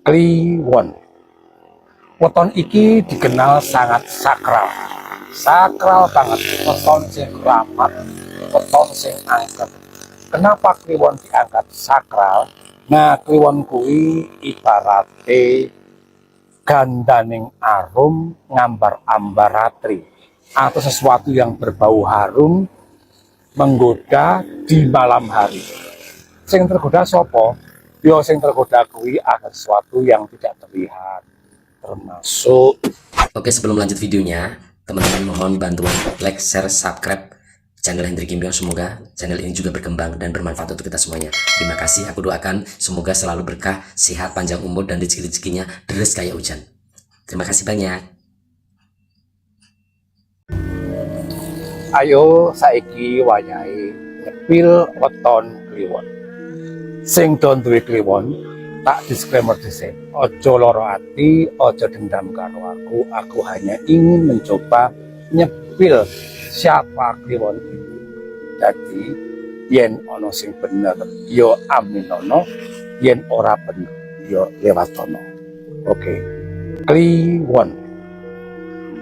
Kliwon. Weton iki dikenal sangat sakral. Sakral banget, weton sing rapat, weton sing angker. Kenapa kliwon diangkat sakral? Nah, kliwon kuwi ibarate gandaning arum ngambar-ambar ratri atau sesuatu yang berbau harum menggoda di malam hari. Sing tergoda sopo? Yo sing tergoda kuwi ada sesuatu yang tidak terlihat, termasuk. Oke, sebelum lanjut videonya, teman-teman mohon bantuan like, share, subscribe channel Hendrik Gimbyo. Semoga channel ini juga berkembang dan bermanfaat untuk kita semuanya. Terima kasih, aku doakan semoga selalu berkah, sehat, panjang umur, dan rezeki-rezekinya deres kayak hujan. Terima kasih banyak. Ayo saiki wayahe nyepil weton kliwon. Sing don duwe kliwon, tak disclaimer dhisik. Ojo loro ati, ojo dendam karo aku hanya ingin mencoba nyepil siapa kliwon itu. Jadi yen ono sing bener yo aminono, yen ora bener yo lewatono. Oke. Kliwon.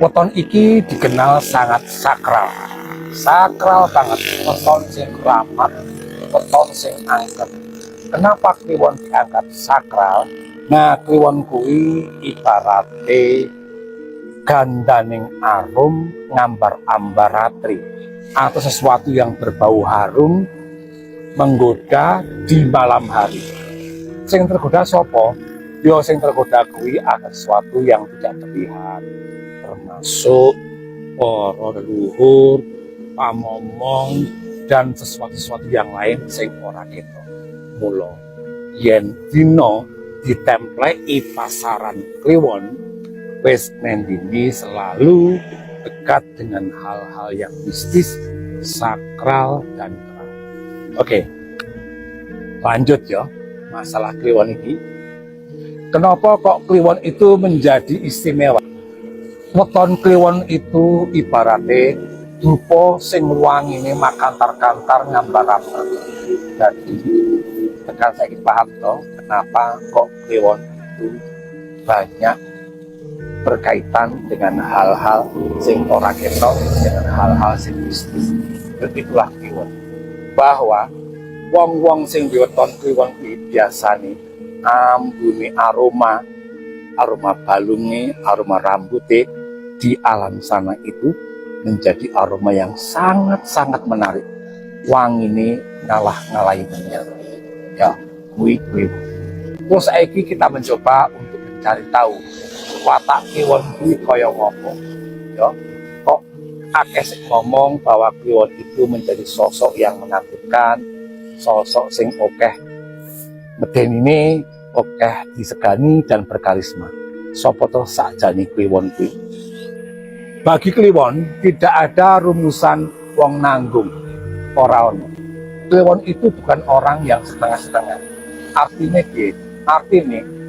Weton iki dikenal sangat sakral. Sakral banget, weton sing rapat, weton sing angker. Kenapa kliwon diangkat sakral? Nah, kliwon kuwi ibarate gandaning arum ngambar-ambar ratri atau sesuatu yang berbau harum menggoda di malam hari. Sing tergoda sopo? Yo sing tergoda kuwi ada sesuatu yang tidak terlihat, termasuk para leluhur, pamomong, dan sesuatu yang lain sing ora ketok. Mula yen dina ditempleki pasaran kliwon, wis nendini selalu dekat dengan hal-hal yang mistis, sakral, dan terang. Oke, lanjut ya masalah kliwon ini. Kenapa kok kliwon itu menjadi istimewa? Weton kliwon itu ibaratnya dupa sing ngluwangine makantar-kantar ngambar-ambar. Jadi tekan saya paham toh kenapa kok kliwon itu banyak berkaitan dengan hal-hal sing ora ketok, dengan hal-hal sing mistis. Begitulah kliwon. Bahwa wong-wong sing diweton kliwon iki biasane ambune aroma balunge, aroma rambute di alam sana itu menjadi aroma yang sangat-sangat menarik. Wangine ngalahi banyak. Ya, kuwi. Terus saiki kita mencoba untuk mencari tahu watak kliwon kuwi kaya ngopo. Ya, kok akeh sing ngomong bahwa kliwon itu menjadi sosok yang menakutkan, sosok sing okeh medenine, okeh disegani dan berkarisma. Sopo to sakjane kliwon kuwi? Bagi kliwon tidak ada rumusan wong nanggung, ora ono. Kliwon itu bukan orang yang setengah-setengah. Artinya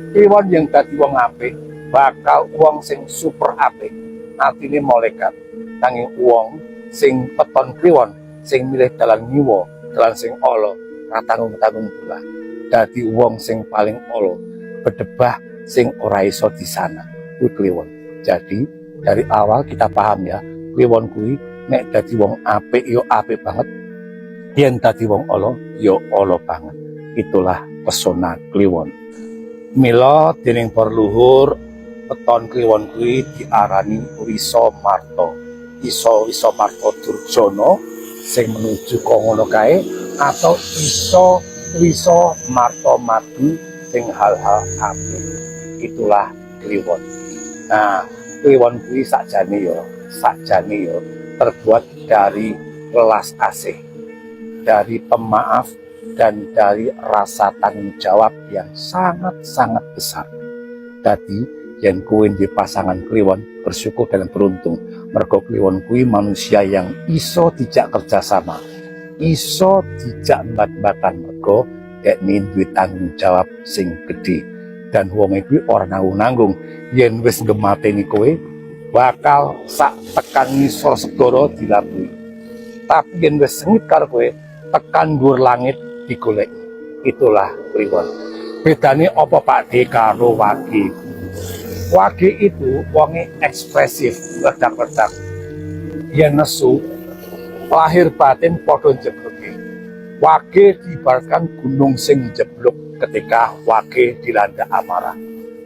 kliwon yang dadi wong apik bakal wong sing super apik. Artinya malaikat. Nanging wong sing peton kliwon, sing milih dalan nyiwa, dalan sing ala, ra tanggung-tanggung pula. Dadi wong sing paling ala, bedebah sing ora iso disana. Kuwi kliwon. Jadi dari awal kita paham ya, kliwon kuwi nek dadi wong apik yo apik banget. Yen dadi wong ala ya ala banget. Itulah pesona kliwon. Mila dening para luhur, weton kliwon kuwi diarani Wisa Marta. Wisa Marta Durjana sing menuju ka ngono kae, atau Wisa Marta Madu sing hal-hal apik. Itulah kliwon. Nah, kliwon kuwi sakjane ya terbuat dari welas asih, dari pemaaf, dan dari rasa tanggung jawab yang sangat-sangat besar. Jadi yen kowe di pasangan kliwon, bersyukur dan beruntung. Mergo kliwon kuwi manusia yang iso dijak kerjasama, iso dijak bat-batan, mergo dekne duwe tanggung jawab sing gede. Dan wong kuwi ora nanggung-nanggung. Yen wis ngemateni kowe, bakal sak tekan ngisor segara dilabui. Tapi yen wis sengit karo kowe, tekan dhuwur langit digoleki. Itulah kliwon. Bedane apa Pakde karo Wage? Wage itu wonge ekspresif, ledak-ledak. Yen nesu, lahir batin padha njebluke. Wage diibaratkan gunung sing jeblok ketika Wage dilanda amarah.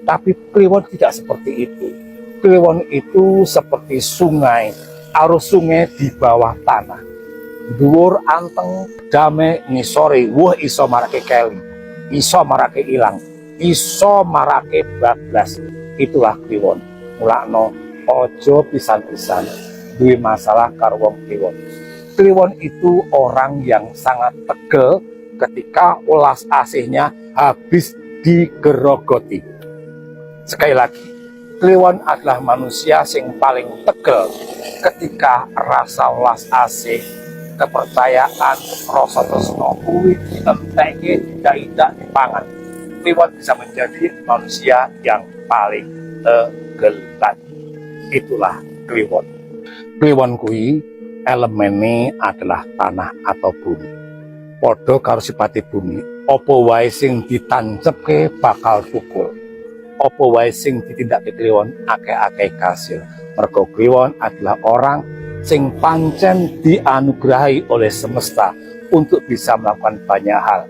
Tapi Kliwon tidak seperti itu. Kliwon itu seperti sungai, arus sungai di bawah tanah. Dhuwur anteng, damai ngisore, wuh iso marake keli, iso marake ilang, iso marake bablas. Itulah Kliwon. Mulakno ojo pisan-pisan duwe masalah karo wong Kliwon. Kliwon itu orang yang sangat tegel ketika ulas asihnya habis digerogoti. Sekali lagi, Kliwon adalah manusia yang paling tegel ketika rasa ulas asih, kepercayaan, rasa tresno kuwi dienteke tidak dipangan. Kliwon bisa menjadi manusia yang paling tegelan. Itulah Kliwon. Kliwon kuwi elemene adalah tanah atau bumi. Padha karo sipate bumi, apa wae sing ditancepke bakal pukul. Apa wae sing ditindakake Kliwon akeh-akeh kasil. Mergo Kliwon adalah orang sing pancen dianugerahi oleh semesta untuk bisa melakukan banyak hal.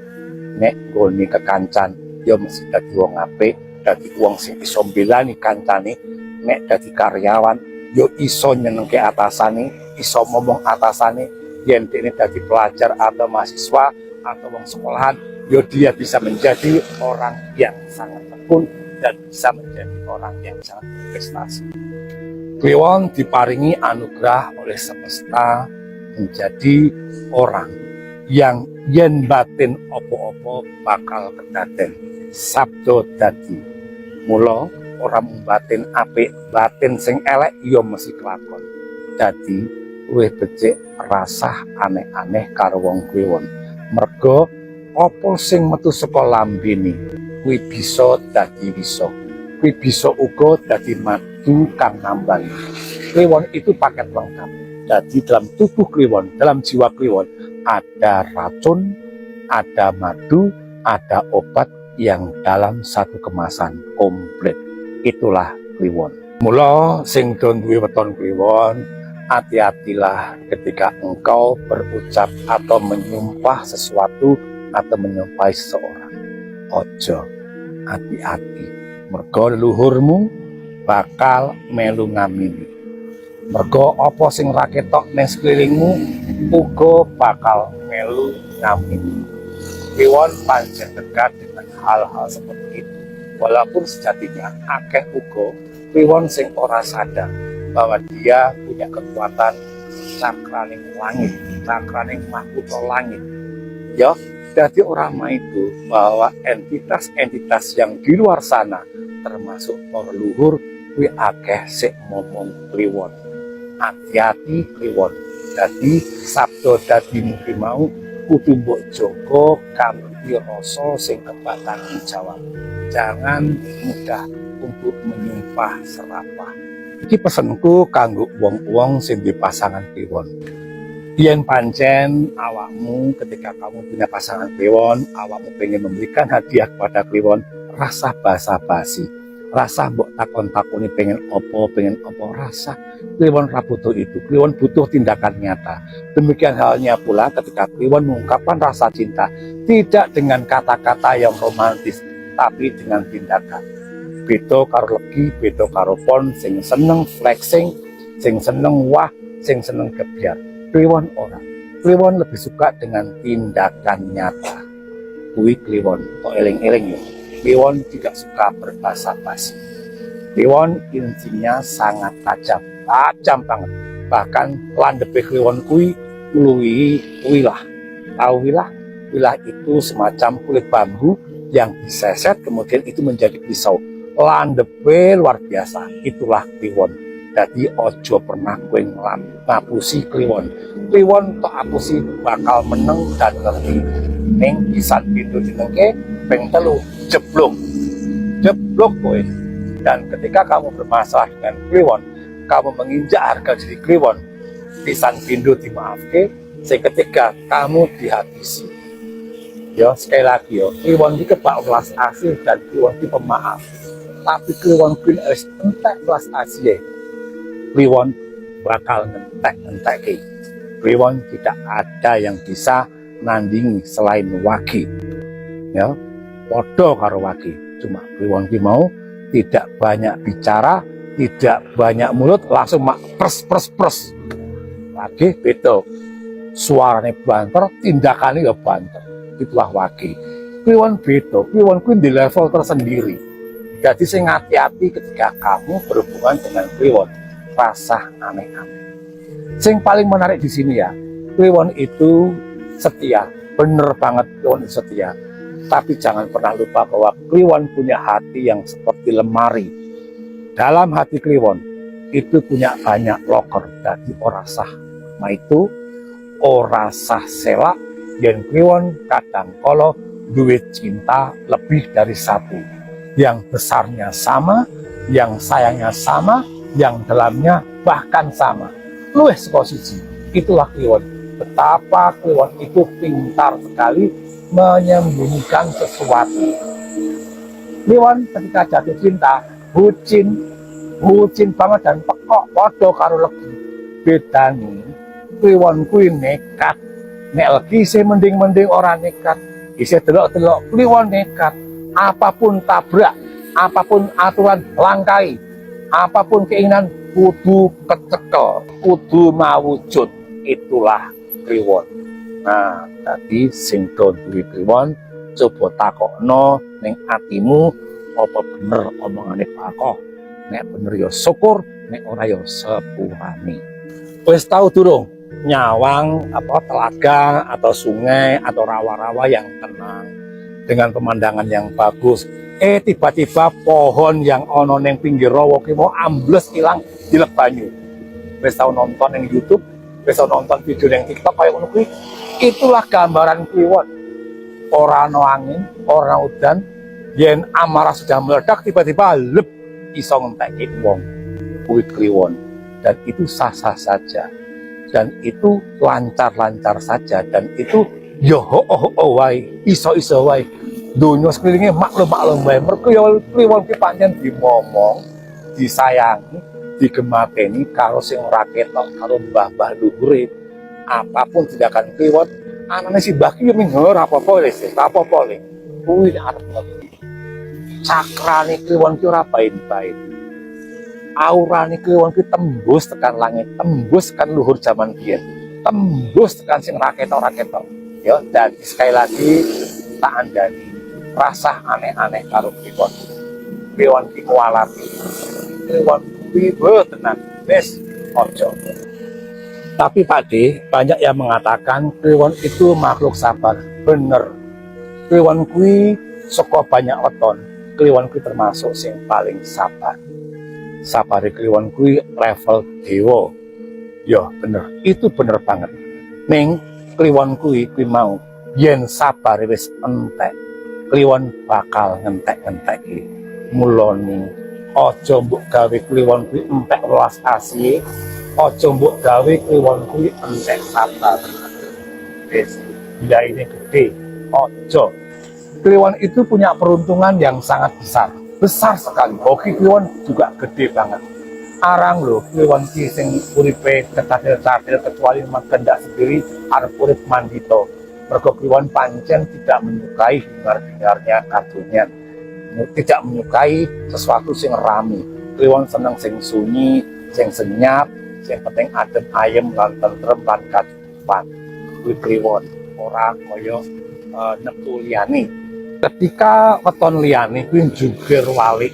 Nek nggone kekancan, ya mesti dadi wong apik, dadi wong sing iso mbelani kancane. Nek dadi karyawan, ya iso nyenengke atasane, iso ngomong atasane. Yen dene dadi pelajar atau mahasiswa atau wong sekolahan, ya dia bisa menjadi orang yang sangat tekun dan bisa menjadi orang yang sangat berprestasi. Kliwon diparingi anugerah oleh semesta menjadi orang yang yen batin opo-opo bakal kedaden. Sabdo dadi. Mula orang batin apik, batin sing elek ya mesti kelakon. Dadi luwih becik rasah aneh-aneh karo wong Kliwon. Mergo apa sing metu saka lambene kuwi bisa dadi wisa. Kuwi bisa uga dadi madu kang nambani. Kliwon itu paket lengkap. Jadi dalam tubuh Kliwon, dalam jiwa Kliwon ada racun, ada madu, ada obat yang dalam satu kemasan komplit. Itulah Kliwon. Mula sing do duwe weton Kliwon, hati-hatilah ketika engkau berucap atau menyumpah sesuatu atau menyumpahi seseorang. Ojo, hati-hati. Mergo leluhurmu bakal melu ngamini. Mergo apa sing ra ketok ning sekelilingmu uga bakal melu ngamini. Kliwon pancen dekat dengan hal-hal seperti itu. Walaupun sejatinya akeh uga Kliwon sing ora sadar bahwa dia punya kekuatan cakraning langit, cakraning mahkota langit. Ya, jadi orang itu bahwa entitas-entitas yang di luar sana termasuk para leluhur kuwi akeh sik ngomong Kliwon. Hati-hati Kliwon. Dadi sabda dadi mungki mau kudu mbok jaga kanthi rasa sing kebatan jawab. Jangan mudah untuk menyumpah serapah. Iki pesenku kanggo wong-wong sing duwe pasangan Kliwon. Yen pancen awakmu ketika kamu punya pasangan Kliwon, awakmu pengen memberikan hadiah kepada Kliwon, rasa basa-basi. Rasa mbok takon-takoni pengen opo rasa. Kliwon ra butuh itu. Kliwon butuh tindakan nyata. Demikian halnya pula ketika Kliwon mengungkapkan rasa cinta tidak dengan kata-kata yang romantis, tapi dengan tindakan. Beda karo legi, beda karo pon sing seneng flexing, sing seneng wah, sing seneng gebyar. Kliwon ora. Kliwon lebih suka dengan tindakan nyata. Kuwi Kliwon, kok eling-eling ya. Kliwon tidak suka berbasa-basi. Kliwon intinya sangat tajam banget. Bahkan landepe Kliwon kuwi wilah. Tahu wilah? Wilah itu semacam kulit bambu yang diseset kemudian itu menjadi pisau. Landepe luar biasa. Itulah Kliwon. Jadi ojo pernah kowe ngapusi Kliwon. Kliwon tok apusi bakal meneng dan ngerti. Ning pisan pintu jenengke ping 3 jeblok kowe. Dan ketika kamu bermasalah dengan Kliwon, kamu menginjak harga diri Kliwon, pisan pintu dimaafke, sing ketika kamu dihabisi. Ya sekali lagi yo, kliwon iki kebak welas asih dan kliwon iki pemaaf. Tapi kliwon kuwi wis entek welas asih, kliwon bakal ngentek. Kliwon tidak ada yang bisa nandingi selain wagi. Ya, podo karo wagi. Cuma kliwon iki mau tidak banyak bicara, tidak banyak mulut, langsung mak pres. Wagi beda. Suarane banter, tindakannya ya banter. Itulah wagi. Kliwon beda, kliwon kuwi di level tersendiri. Jadi sing hati-hati ketika kamu berhubungan dengan kliwon, rasa aneh-aneh. Sing paling menarik di sini ya, kliwon itu setia, bener banget kliwon itu setia. Tapi jangan pernah lupa bahwa kliwon punya hati yang seperti lemari. Dalam hati kliwon itu punya banyak loker, jadi ora sah. Nah itu ora sah selak. Dan kliwon kadang kala duit cinta lebih dari satu, yang besarnya sama, yang sayangnya sama, yang dalamnya bahkan sama. Luwih saka siji. Itulah kliwon. Betapa kliwon itu pintar sekali menyembunyikan sesuatu. Kliwon ketika jatuh cinta bucin banget dan pekok padha karo legi. Bedane kliwon kuwi nekat. Nek lagi isih mending orang nekat, isih delok-delok kliwon nekat. Apapun tabrak, apapun aturan langkai, apapun keinginan kudu kecekel, kudu mawujud. Itulah kliwon. Nah, tadi sing duwe kliwon coba takokno ning atimu apa bener omongane Pak Koh. Nek bener ya syukur, nek ora ya sepurane. Wis tau durung nyawang telaga atau sungai atau rawa-rawa yang tenang dengan pemandangan yang bagus, tiba-tiba pohon yang ono neng pinggir rawa ki mau ambles hilang di banyu. Wis tau nonton yang YouTube, wis tau nonton video yang TikTok kayak ngono kuwi. Itulah gambaran kliwon. Ora ono angin, ora udan, yen amarah sudah meledak tiba-tiba lep iso ngenteki wong. Kuwi kliwon, dan itu sah-sah saja. Dan itu lancar-lancar saja, dan itu yo wae, iso wae. Dunia sekelilinge maklum wae. Mergo ya kliwon ki pancen dimomong, disayangi, digemateni karo sing ora ketok, karo mbah-mbah luhure. Apapun tindakan kliwon, anane si mbah ki yo minggur apa-apa wis, apa-apa le. Kuwi arep ngerti. Cakrane kliwon ki ora bain-bain. Aurane kliwon ki tembus tekan langit, tembus tekan luhur zaman biyen, tembus tekan sing raketok. Ya, dan sekali lagi tak andani rasa aneh-aneh karo kliwon. Kliwon ki kualati, kliwon ki tenan, wis ojo. Tapi Pakde, banyak yang mengatakan kliwon itu makhluk sabar. Bener, kliwon kuwi saka banyak weton, kliwon kuwi termasuk sing paling sabar. Sabare kliwon kuwi level dewa. Ya bener, itu bener banget. Ning kliwon kuwi mau yen sabare wis entek, kliwon bakal ngentek-ngenteki. Mulane aja mbok gawe kliwon kuwi entek welas asih, aja mbok gawe kliwon kuwi entek sabar. Wis, bila ini gede, aja. Kliwon itu punya peruntungan yang sangat besar sekali. Hoki kliwon juga gede banget. Arang loh kliwon ki sing uripe ketadil-tadil kecuali mengendak sendiri arep urip mandito. Mergo kliwon pancen tidak menyukai hingar-hingarnya kadunya, tidak menyukai sesuatu sing rame. Kliwon seneng sing sunyi, sing senyap, sing penting adem ayem lan tentrem lan kacukupan. Kuwi kliwon ora kaya neptu liyane. Ketika weton liyane kuwi jungkir walik,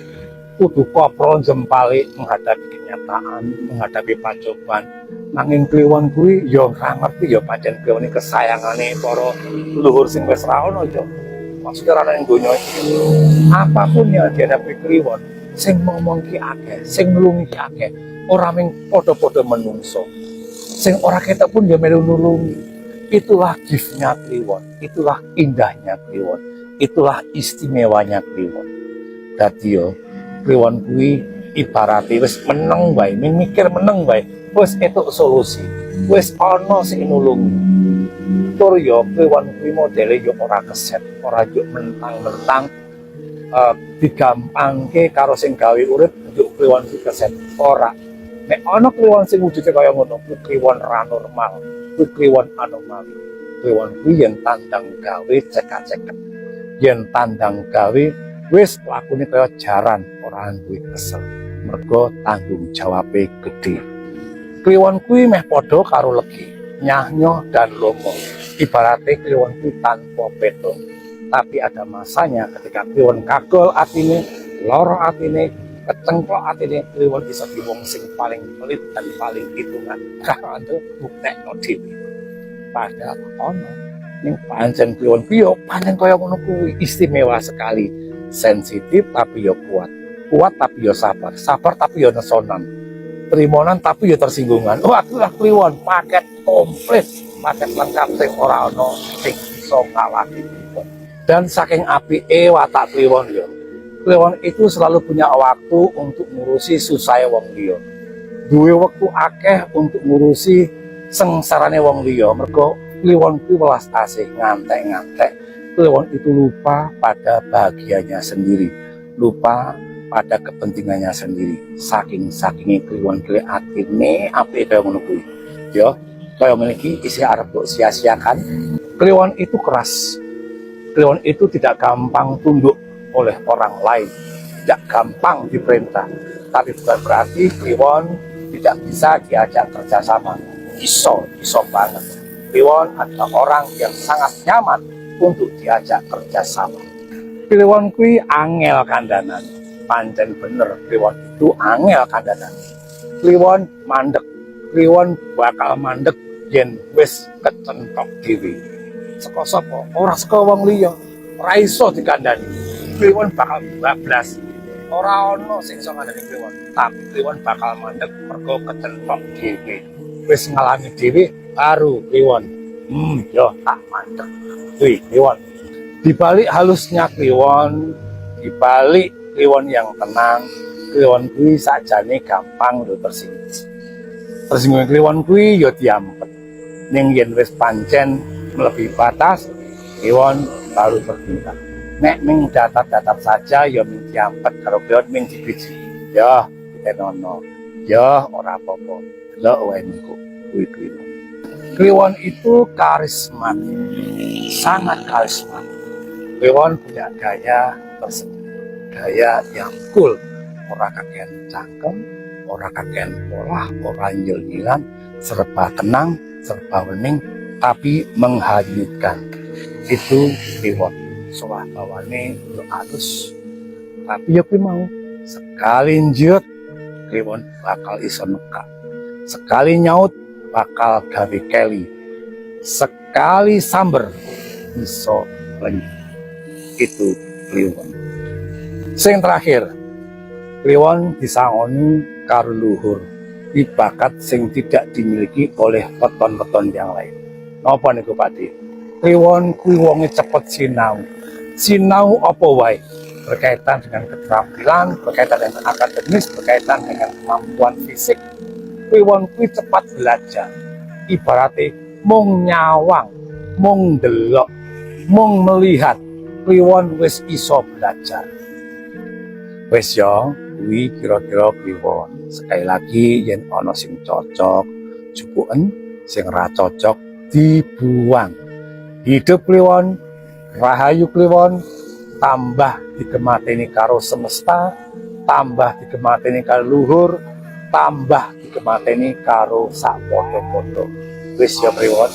kudu kopro jempalik menghadapi kenyataan, menghadapi pacobaan. Nanging kliwon kuwi ya ora ngerti ya pancen kliwon kesayangane para leluhur sing wis ra ono ya. Maksudnya ora nang donya iki. Apapun yang dihadapi kliwon, sing ngomong ki akeh, sing nulungi ki akeh, ora mung padha-padha menungso. Sing ora ketok pun ya melu nulungi. Itulah gift-nya kliwon, itulah indahnya kliwon. Itulah istimewanya kliwon. Dadi yo kliwon kuwi ibarate wis meneng wae, mikir meneng wae, wis entuk solusi, wis ana sing nulungi. tur yo kliwon kuwi modele yo ora keset, ora yo mentang-mentang digampangke karo sing gawe urip njuk kliwon kuwi keset ora. Nek ana kliwon sing wujude kaya ngono kuwi kliwon ra normal, kuwi kliwon anomali. Kliwon kuwi yen tandang gawe cekak-cekak, yen tandang gawe wis lakune kaya jaran ora duwe kesel, mergo tanggung jawabe gede. Kliwon kuwi meh padha karo legi, nyah-nyoh dan lomo. Ibaratnya kliwon kuwi tanpa beton. Tapi ada masanya ketika kliwon kagol atine, loro atine, kecengklok atine, kliwon bisa diwong sing paling pelit dan paling hitungan. Karena buktekno dhewe. Padahal ono ning pancen kliwon kuwi yo pancen kaya ngono kuwi, istimewa sekali. Sensitif tapi yo kuat. Kuat tapi yo sabar. Sabar tapi yo nesonan. Trimonan tapi yo tersinggungan. Wah, kliwon paket komplit, paket lengkap sing ora ono sing iso ngalahi. Dan saking apike watak kliwon yo. Kliwon itu selalu punya waktu untuk ngurusi susahe wong liya. Duwe wektu akeh untuk ngurusi sengsarane wong liya. Mergo kliwon kuwi welas asih ngantek-ngantek. Kliwon itu lupa pada bahagianya sendiri, lupa pada kepentingannya sendiri. Saking-sakinge kliwon kuwi atine apike kaya ngono kuwi. Yo, kaya memiliki isi arep mbok sia-siakan. Kliwon itu keras. Kliwon itu tidak gampang tunduk oleh orang lain, tidak gampang diperintah. Tapi bukan berarti kliwon tidak bisa diajak kerjasama. Iso banget. Kliwon adalah orang yang sangat nyaman untuk diajak kerjasama. Kliwon kuwi angel kandanan. Pancen bener, kliwon itu angel kandanan. Kliwon mandek. Kliwon bakal mandek yen wis kecentok dhewe. Saka sapa? Ora saka wong liya. Ora iso dikandani. Kliwon bakal bablas. Ora ono sing iso ngandani kliwon. Tapi kliwon bakal mandek mergo kecentok dhewe. Wis ngalami dhewe baru kliwon. Yo tak mandek. Kuwi kliwon. Di balik halusnya kliwon, di balik kliwon yang tenang, kliwon kuwi sakjane gampang lho tersinggung. Tersinggung kliwon kuwi yo diampet. Ning yen wis pancen melebihi batas, kliwon baru bertindak. Nek ming datar-datar saja ya ming diampet karo kliwon ming dibiji. Ya, ditenono. Ya ora apa-apa. Delok wae niku kuwi kliwon. Kliwon itu karismatik. Sangat karismatik. Kliwon punya gaya tersendiri. Gaya yang cool. Ora kakean cangkem, ora kakean polah, ora nyil-nyilan, serba tenang, serba wening, tapi menghanyutkan. Itu kliwon. Soal bawane yo halus. Tapi yo kuwi mau sekali njut kliwon bakal iso nekak. Sekali nyaut bakal gawe keli. Sekali samber iso lenyi. Itu kliwon. Sing terakhir, kliwon disangoni karo luhur. Di bakat sing tidak dimiliki oleh weton-weton yang lain. Napa niku Pakde? Kliwon kuwi wonge cepet sinau. Sinau apa wae? Berkaitan dengan keterampilan, berkaitan dengan akademis, berkaitan dengan kemampuan fisik. Kliwon kuwi cepat belajar. Ibaratnya mung nyawang, mung delok, mung melihat. Kliwon wis iso belajar. Wis yo, kuwi kira-kira kliwon. Sekali lagi yen ana sing cocok cukuken, sing ra cocok dibuang. Hidup kliwon, rahayu kliwon, tambah digemateni karo semesta, tambah digemateni karo luhur, tambah digemateni karo sak padha-padha. Wis yo kliwon.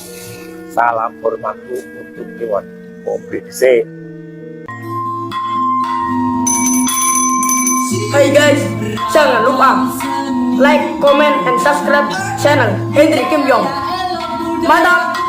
Salam hormatku untuk kliwon. Ombe dhisik. Hai guys, jangan lupa like, comment, and subscribe channel Hendrik Kim Yong. Mantap!